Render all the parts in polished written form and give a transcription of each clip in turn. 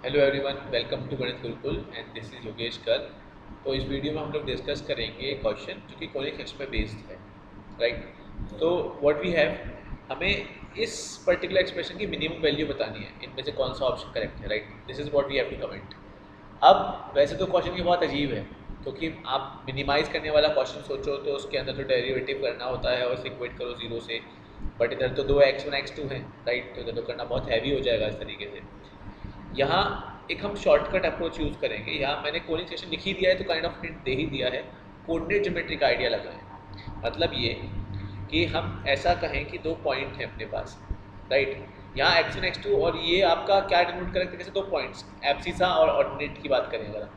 Hello everyone, welcome to गणित Gurukul and this is Yogesh कर। तो इस वीडियो में हम लोग डिस्कस करेंगे क्वेश्चन जो कि कॉनिक सेक्शन पे बेस्ड है, राइट। तो व्हाट वी हैव, हमें इस पर्टिकुलर एक्सप्रेशन की मिनिमम वैल्यू बतानी है, इनमें से कौन सा ऑप्शन करेक्ट है, right. This is what we have to comment. अब वैसे तो क्वेश्चन ये बहुत अजीब है, क्योंकि आप मिनिमाइज करने वाला क्वेश्चन सोचो तो उसके अंदर तो डेरिवेटिव करना होता है और इक्वेट करो जीरो से, बट इधर तो दो x1 x2 हैं, राइट। तो इधर तो करना बहुत हैवी हो जाएगा इस तरीके से। यहाँ एक हम शॉर्टकट अप्रोच यूज़ करेंगे। यहाँ मैंने कोडिंग सेक्शन लिख ही दिया है तो काइंड ऑफ हिंट दे ही दिया है। कोऑर्डिनेट ज्योमेट्री का आइडिया लगाएं, मतलब ये कि हम ऐसा कहें कि दो पॉइंट हैं अपने पास, राइट। यहाँ x1 x2 और ये आपका क्या डिनोट करें, जैसे दो पॉइंट्स एब्सिसा और ऑर्डिनेट की बात करें अगर,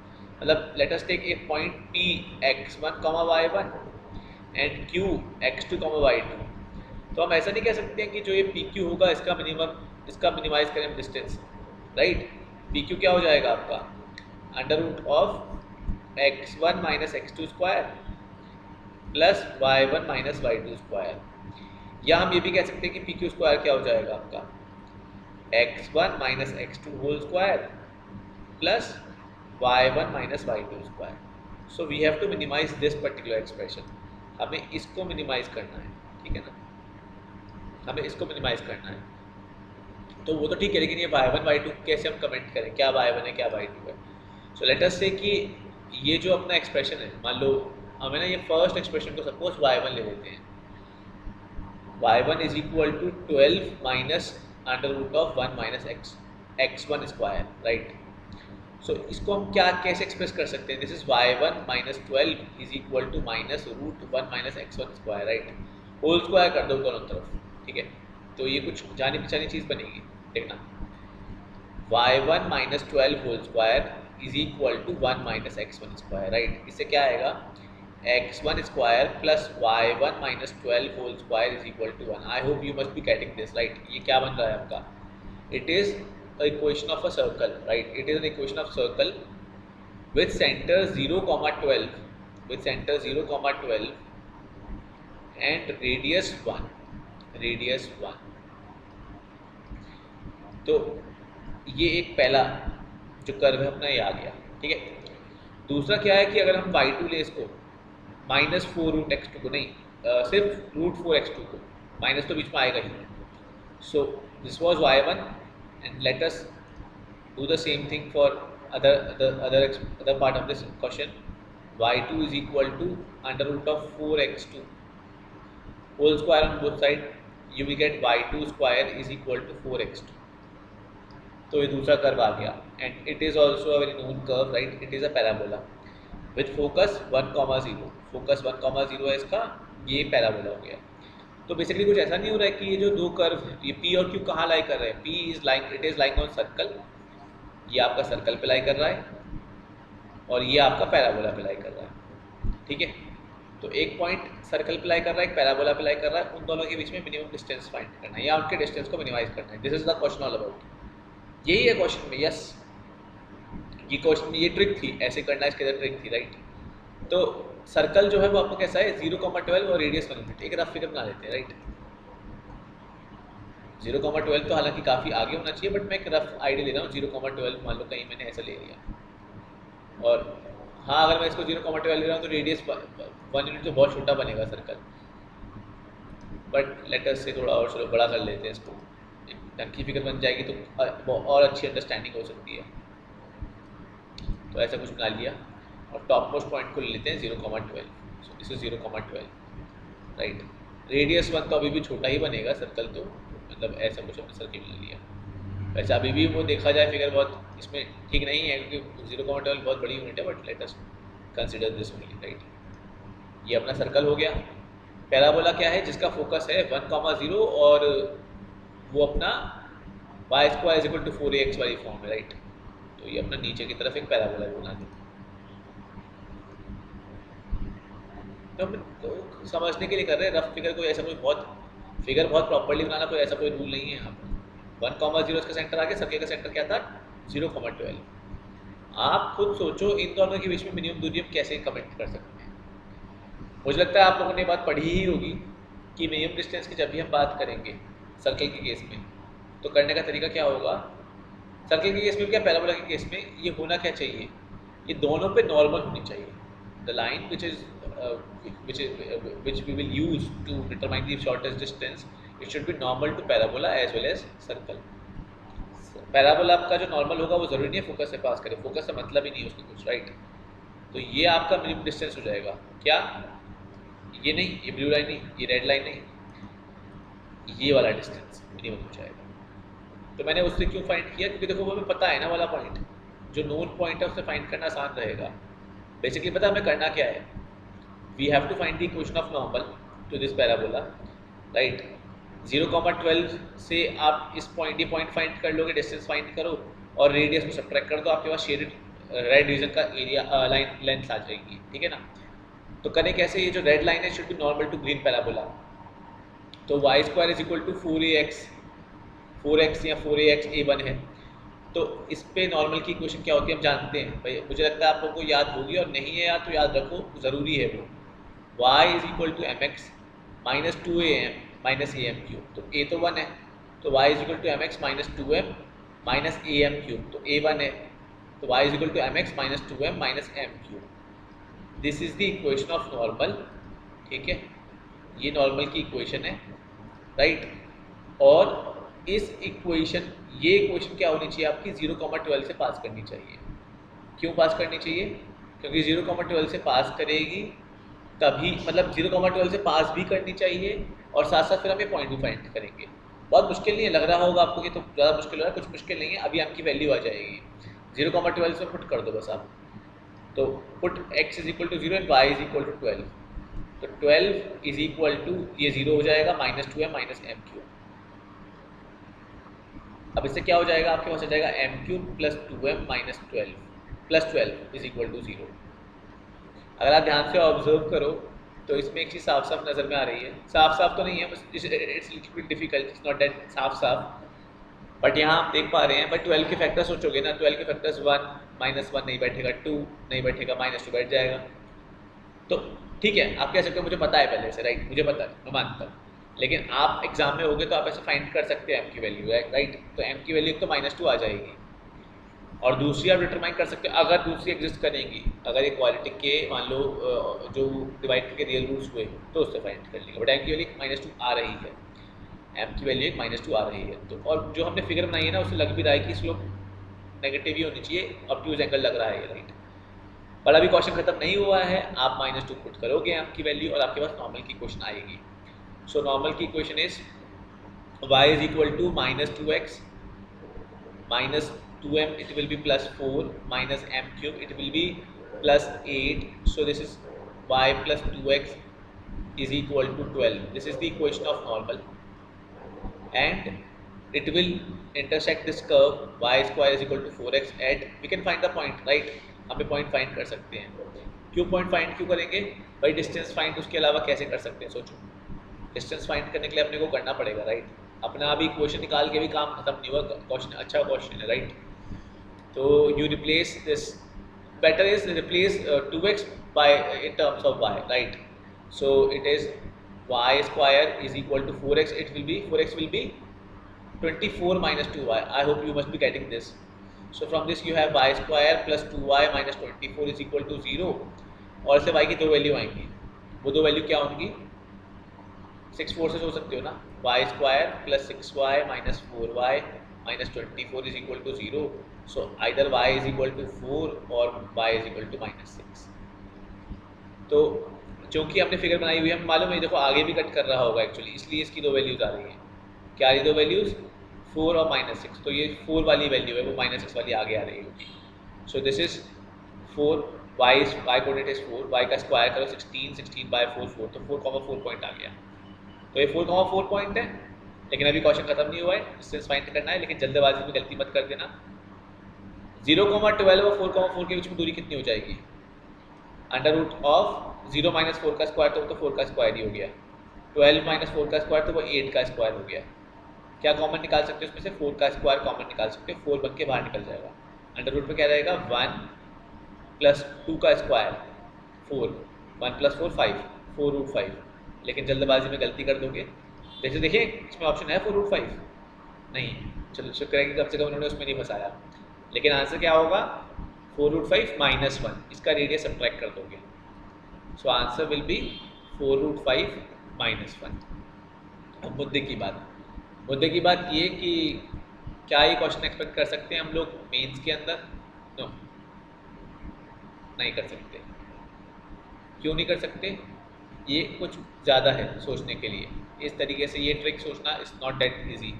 मतलब let us take a point p x1, y1 and q x2, y2। तो हम ऐसा नहीं कह सकते हैं कि जो ये PQ होगा इसका मिनिमाइज करें डिस्टेंस, राइट। PQ क्या हो जाएगा आपका, under root of x1 minus x2 square plus y1 minus y2 square. या हम ये भी कह सकते हैं कि PQ स्क्वायर क्या हो जाएगा आपका, x1 minus x2 whole square plus y1 minus y2 square. So we have to minimize this particular expression. हमें इसको मिनिमाइज करना है, ठीक है ना, हमें इसको मिनिमाइज करना है। तो वो तो ठीक है, लेकिन ये y1 y2 कैसे हम कमेंट करें, क्या y1 है क्या y2 है। सो लेट अस से कि ये जो अपना एक्सप्रेशन है, मान लो हमें ना ये फर्स्ट एक्सप्रेशन को सपोज y1 ले लेते हैं। y1 is equal to 12 minus under root of 1 minus x1 square, right. So इसको हम क्या कैसे एक्सप्रेस कर सकते हैं, this is y1 minus 12 is equal to minus root 1 minus x1 square, right. Whole square कर दो दोनों तरफ, ठीक है। तो ये कुछ जानी पहचानी चीज़ बनेगी, देखना। y1 minus 12 whole square is equal to 1 minus x1 square, right. इससे क्या आएगा, x1 square plus y1 minus 12 whole square is equal to 1। I hope you must be getting this, right. ये क्या बन रहा है आपका, it is equation of a circle, right. It is an equation of circle with center 0, 12 with center 0, 12 and radius 1। तो ये एक पहला जो कर्व है अपना ये आ गया, ठीक है। दूसरा क्या है कि अगर हम y2 ले इसको माइनस 4 रूट x2 को नहीं, सिर्फ रूट 4 x2 को, माइनस तो बीच में आएगा ही। So this was y1 and let us do the same thing for other part of this question। y2 is equal to under root of 4x2 whole square on both side, you will get y2 square is equal to 4x2। तो ये दूसरा curve आ गया and it is also a very known curve, right. It is a parabola with focus 1,0। Focus 1,0 है इसका, ये parabola हो गया। तो बेसिकली कुछ ऐसा नहीं हो रहा है कि ये जो दो कर्व है ये P और Q कहाँ लाई कर रहे हैं, P is lying, it is lying on circle. ये आपका सर्कल पे लाई कर रहा है और ये आपका पैराबोला पे लाई कर रहा है, ठीक है। तो एक पॉइंट सर्कल पे लाई कर रहा है, एक पैराबोला पे लाई कर रहा है, उन दोनों के बीच में मिनिमम डिस्टेंस फाइंड करना है या उनके डिस्टेंस को मिनिमाइज करना है। This is the question all about. यही है क्वेश्चन में, यस। ये क्वेश्चन में ये ट्रिक थी, ऐसे करना इसके अंदर ट्रिक थी, राइट। तो सर्कल जो है वो आपको कैसा है, 0,12 और रेडियस 1 यूनिट। एक रफ फिगर बना लेते हैं, राइट। 0,12 तो हालांकि काफ़ी आगे होना चाहिए, बट मैं एक रफ आइडिया ले रहा हूँ। 0,12 मान लो कहीं मैंने ऐसा ले लिया, और हाँ अगर मैं इसको 0,12 ले रहा हूँ तो रेडियस 1 यूनिट तो बहुत छोटा बनेगा सर्कल, बट लेट अस से थोड़ा और चलो बड़ा कर लेते हैं इसको, एक ढंग की फिगर बन जाएगी तो और अच्छी अंडरस्टैंडिंग हो सकती है। तो ऐसा कुछ बना लिया और टॉप मोस्ट पॉइंट को ले लेते हैं 0,12। So this is 0,12, right. Radius 1 तो अभी भी छोटा ही बनेगा सर्कल, तो मतलब ऐसा कुछ हमने सर्किल ले लिया। वैसे अभी भी वो देखा जाए फिगर बहुत इसमें ठीक नहीं है, क्योंकि 0,12 बहुत बड़ी यूनिट है, but let us consider this only, right. ये अपना सर्कल हो गया। पैराबोला क्या है, जिसका फोकस है 1,0 और वो अपना y square is equal to 4ax वाली फॉर्म है, राइट। तो ये अपना नीचे की तरफ एक पैराबोला बना दें। तो हम तो समझने के लिए कर रहे हैं रफ फिगर, कोई ऐसा कोई बहुत फिगर बहुत प्रॉपर्ली बनाना कोई ऐसा कोई रूल नहीं है यहाँ पर। 1,0 इसका सेंटर आ गया, सर्कल का सेंटर क्या था, 0,12। आप खुद सोचो इन दोनों के बीच में मिनिमम दूरी हम कैसे कमेंट कर सकते हैं। मुझे लगता है आप लोगों ने बात पढ़ी ही होगी कि मिनिमम डिस्टेंस की जब भी हम बात करेंगे सर्कल के केस में, तो करने का तरीका क्या होगा, सर्कल के केस में क्या, पैराबोला के केस में ये होना क्या चाहिए, ये दोनों पे नॉर्मल होनी चाहिए. The line which we will use to determine the shortest distance, it should be normal to parabola as well as circle. Parabola आपका जो नॉर्मल होगा वो ज़रूरी नहीं है फोकस से पास करे, फोकस से मतलब ही नहीं है उसको कुछ, राइट. तो ये आपका मिनिमम डिस्टेंस हो जाएगा. क्या, ये नहीं, ये ब्लू लाइन नहीं, ये रेड लाइन नहीं, ये वाला डिस्टेंस मिनिमम हो जाएगा. तो मैंने उससे क्यों फाइंड किया, क्योंकि देखो वो हमें पता है ना वाला पॉइंट, जो नोन पॉइंट है उससे फाइंड करना आसान रहेगा. बेसिकली पता हमें करना क्या है, we have to find the equation of normal to this parabola, right. 0,12 से आप इस पॉइंट, ये पॉइंट फाइंड कर लोगे, डिस्टेंस फाइंड करो और रेडियस को सब्ट्रैक्ट कर दो, आपके पास शेडेड रेड रीजन का एरिया लाइन लेंथ आ जाएगी. ठीक है ना. तो करें कैसे, ये जो रेड लाइन है should be normal to green parabola. तो y square is equal to 4x या 4ax a1 है. तो इस पे नॉर्मल की इक्वेशन क्या होती है हम जानते हैं भाई, मुझे लगता है आप लोगों को याद होगी, और नहीं है याद तो याद रखो, ज़रूरी है वो. y is equal to mx minus 2am minus am cube. तो a तो 1 है, तो y is equal to mx minus 2m minus am cube. तो a 1 है, तो y is equal to mx minus 2m minus m cube. This is the equation of normal. ठीक है, ये नॉर्मल की इक्वेशन है, राइट. और इस इक्वेशन, ये इक्वेशन क्या होनी चाहिए आपकी, 0,12 से पास करनी चाहिए. क्यों पास करनी चाहिए, क्योंकि 0,12 से पास करेगी तभी, मतलब 0,12 से पास भी करनी चाहिए और साथ साथ फिर हम ये पॉइंट भी फाइंड करेंगे. बहुत मुश्किल नहीं है, लग रहा होगा आपको कि तो ज़्यादा मुश्किल हो रहा है, कुछ मुश्किल नहीं है. अभी आपकी वैल्यू आ जाएगी, 0,12 से पुट कर दो बस आप. तो put x is equal to 0 and y is equal to 12. तो 12 इज इक्वल टू, ये 0 हो जाएगा, minus 2m minus m cube. अब इससे क्या हो जाएगा, आपके पास आ जाएगा m cube plus 2m minus 12 plus 12 is equal to 0. अगर आप ध्यान से ऑब्जर्व करो तो इसमें एक चीज़ साफ साफ नज़र में आ रही है. साफ साफ तो नहीं है, बस it's little bit difficult, it's not that साफ साफ, बट यहाँ आप देख पा रहे हैं. बट 12 के फैक्टर सोचोगे ना, 12 के फैक्टर्स 1 माइनस 1 नहीं बैठेगा, 2 नहीं बैठेगा, माइनस 2 बैठ जाएगा. तो ठीक है, आप कह सकते हो मुझे पता है पहले से, राइट, मुझे पता है, मैं मानता हूँ. लेकिन आप एग्जाम में होगे तो आप ऐसे फाइंड कर सकते हैं m की वैल्यू, राइट. तो m की वैल्यू तो -2 आ जाएगी, और दूसरी आप डिटरमाइन कर सकते हो अगर दूसरी एग्जिस्ट करेंगी. अगर ये क्वालिटी के मान लो जो डिवाइड करके रियल रूट्स हुए तो उससे फाइंड कर लेंगे. बट m की वैल्यू -2 आ रही है, m की वैल्यू -2 आ रही है. तो और जो हमने फिगर बनाई है ना, उससे लग भी रहा है कि स्लोप नेगेटिव ही होनी चाहिए, ऑब्ट्यूज एंगल लग रहा है, राइट. पर अभी क्वेश्चन खत्म नहीं हुआ है, आप -2 पुट करोगे m की वैल्यू और आपके पास नॉर्मल की इक्वेशन आएगी. सो नॉर्मल की equation is y is equal to -2x minus 2m, it will be plus 4 minus m cube, it will be plus 8. So this is y plus 2x is equal to 12. This is the equation of normal, and it will intersect this curve y square is equal to 4x at, we can find the point, right. हम point find कर सकते हैं. क्यों point find क्यों करेंगे भाई, distance find उसके अलावा कैसे कर सकते हैं. सोचो, डिस्टेंस फाइंड करने के लिए अपने को करना पड़ेगा, राइट. अपना अभी इक्वेशन निकाल के भी काम खत्म नहीं हुआ, क्वेश्चन अच्छा क्वेश्चन है, राइट. तो you replace this, better is replace 2x by in terms of y, right. So it is y square is equal to 4x, it will be 4x will be 24 minus 2y. I hope you must be getting this. So from this you have y square plus 2y minus 24 is equal to 0. और इससे y की दो value आएंगी, वो दो value क्या होंगी, 6 4 से सोच सकते हो ना, y square plus 6y minus 4y minus 24 is equal to 0. So either y is equal to 4 और y इज इक्वल टू -6. तो चूँकि हमने फिगर बनाई हुई है, हमें मालूम है, देखो आगे भी कट कर रहा होगा एक्चुअली, इसलिए इसकी दो वैल्यूज़ आ रही हैं. क्या आ रही दो वैल्यूज़, 4 और -6. तो ये 4 वाली वैल्यू है, वो -6 वाली आगे आ रही होगी. So this is 4, y coordinate is 4, y का स्क्वायर करो 16 बाय 4 4, तो 4,4 पॉइंट आ गया. तो ये 4,4 पॉइंट है, लेकिन अभी क्वेश्चन खत्म नहीं हुआ है, डिस्टेंस फाइंड करना है. लेकिन जल्दबाजी में गलती मत कर देना. 0,12 और 4,4 के बीच में दूरी कितनी हो जाएगी, अंडर रूट ऑफ 0 माइनस 4 का स्क्वायर, तो 4 का स्क्वायर ही हो गया. 12 माइनस 4 का स्क्वायर, तो वो 8 का स्क्वायर हो गया. क्या कॉमन निकाल सकते हो उसमें से, 4 का स्क्वायर कॉमन निकाल सकते हो, 4 बन के बाहर निकल जाएगा. अंडर रूट में क्या रहेगा, 1 प्लस 2 का स्क्वायर 4, 1 प्लस 4 5, 4 रूट 5. लेकिन जल्दबाजी में गलती कर दोगे. जैसे देखिए इसमें ऑप्शन है 4 रूट 5, नहीं, चलो शुक्र है कि कम से कम उन्होंने उसमें नहीं फंसाया। लेकिन आंसर क्या होगा, 4√5 माइनस 1, इसका रेडियस सब्ट्रैक्ट कर दोगे, so answer will be 4√5 minus 1। अब मुद्दे की बात ये कि क्या ये क्वेश्चन एक्सपेक्ट कर सकते हैं हम लोग मेंस के अंदर? नो, नहीं कर सकते। क्यों नहीं कर सकते? ये कुछ ज़्यादा है सोचने के लिए, इस तरीके से ये ट्रिक सोचना is not that easy.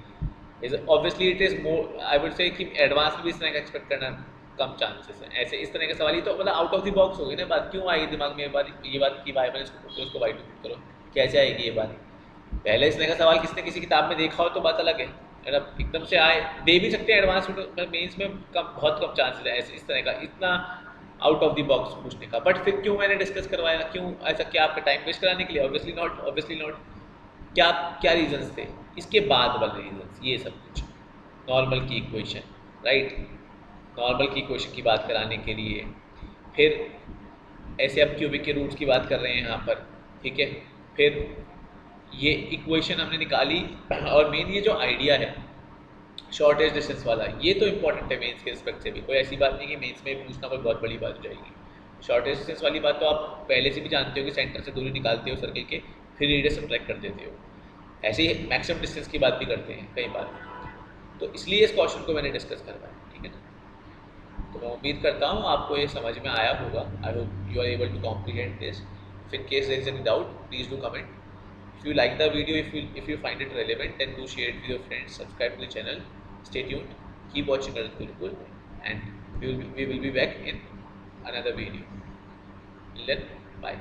Is obviously it is more, I would say कि एडवांस में भी इस तरह का एक्सपेक्ट करना कम चांसेस है। ऐसे इस तरह के सवाल ही तो मतलब आउट ऑफ द बॉक्स हो गई ना बात। क्यों आई दिमाग में ये बात कि वाई वन इसको पुट करो, उसको वाई टू पुट करो, कैसे आएगी ये बात? पहले इस तरह का सवाल किसने किसी किताब में देखा हो तो बात अलग है, अगर एकदम से आए दे भी सकते हैं एडवांस में, मेंस में कम, बहुत कम चांसेस है ऐसे इस तरह का इतना आउट ऑफ द बॉक्स पूछने का। बट फिर क्यों मैंने डिस्कस करवाया, क्यों ऐसा? क्या आपका टाइम वेस्ट कराने के लिए? Obviously not, obviously not. क्या क्या रीजंस थे इसके बाद वाले रीजंस? ये सब कुछ नॉर्मल की इक्वेशन, राइट, नॉर्मल की इक्वेशन की बात कराने के लिए। फिर ऐसे अब क्यूबिक के रूट्स की बात कर रहे हैं यहाँ पर, ठीक है। फिर ये इक्वेशन हमने निकाली, और मेन ये जो आइडिया है शॉर्टेज डिस्टेंस वाला, ये तो इंपॉर्टेंट है मेंस के रिस्पेक्ट से भी। कोई ऐसी बात नहीं कि मेंस में पूछना कोई बहुत बड़ी बात हो जाएगी। शॉर्टेज डिस्टेंस वाली बात तो आप पहले से भी जानते हो कि सेंटर से दूरी निकालते हो सर्किल के, फिर रेडियस सब्ट्रैक्ट कर देते हो। ऐसे ही मैक्सिमम डिस्टेंस की बात भी करते हैं कई बार, तो इसलिए इस क्वेश्चन को मैंने डिस्कस करवाया, ठीक है ना। तो मैं उम्मीद करता हूँ आपको ये समझ में आया होगा। I hope you are able to comprehend this. If in case there is any doubt, please do comment. If you like the video, if you find it relevant, then do share it with your friends. Subscribe to the channel. Stay tuned. Keep watching Earth Gurukul, and we will be back in another video. Till then, bye.